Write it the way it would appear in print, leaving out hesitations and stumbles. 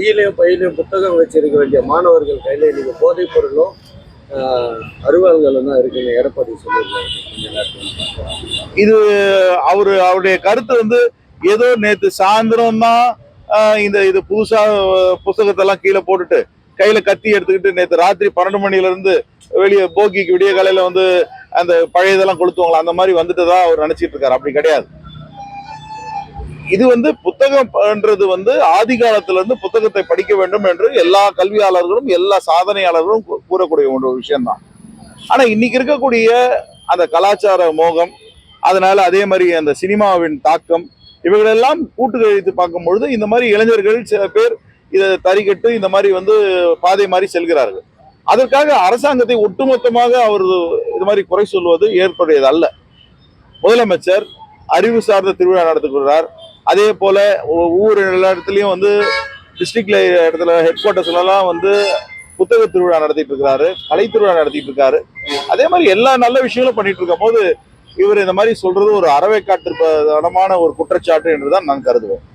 பையிலையும் பையிலையும் புத்தகம் வச்சிருக்க வேண்டிய மாணவர்கள் கையில இன்னைக்கு போதைப் பொருளும் அறிவாள்களும் தான் இருக்குன்னு எடப்பாடி சொல்லியிருக்காரு. இது அவருடைய கருத்து வந்து ஏதோ நேத்து சாயந்தரம் தான் இது புதுசா புத்தகத்தெல்லாம் கீழே போட்டுட்டு கையில கத்தி எடுத்துக்கிட்டு நேற்று ராத்திரி 12 மணில இருந்து வெளியே போகிக்கு விடிய காலையில வந்து அந்த பழையதெல்லாம் கொளுத்துவாங்களா அந்த மாதிரி வந்துட்டுதான் அவர் நினைச்சிட்டு இருக்காரு. அப்படி கிடையாது. இது வந்து புத்தகம்ன்றது வந்து ஆதி காலத்துல இருந்து புத்தகத்தை படிக்க வேண்டும் என்று எல்லா கல்வியாளர்களும் எல்லா சாதனையாளர்களும் கூறக்கூடிய ஒரு விஷயம்தான். ஆனா இன்னைக்கு இருக்கக்கூடிய அந்த கலாச்சார மோகம், அதனால அதே மாதிரி அந்த சினிமாவின் தாக்கம், இவைகளெல்லாம் கூட்டு கழித்து பார்க்கும் பொழுது இந்த மாதிரி இளைஞர்கள் சில பேர் இதை தறிக்கட்டு இந்த மாதிரி வந்து பாதை மாறி செல்கிறார்கள். அதற்காக அரசாங்கத்தை ஒட்டுமொத்தமாக அவர் இது மாதிரி குறை சொல்வது ஏற்புடையது அல்ல. முதலமைச்சர் அறிவு சார்ந்த திருவிழா நடத்துகிறார். அதே போல ஒவ்வொரு இடத்துலயும் வந்து டிஸ்ட்ரிக்ட்ல இடத்துல ஹெட் குவார்டர்ஸ்ல எல்லாம் வந்து புத்தக திருவிழா நடத்திட்டு இருக்கிறாரு, கலை திருவிழா நடத்திட்டு இருக்காரு. அதே மாதிரி எல்லா நல்ல விஷயங்களும் பண்ணிட்டு இருக்கும் போது இவர் இந்த மாதிரி சொல்றது ஒரு அறவை காட்டுமான ஒரு குற்றச்சாட்டு என்றுதான் நான் கருதுவேன்.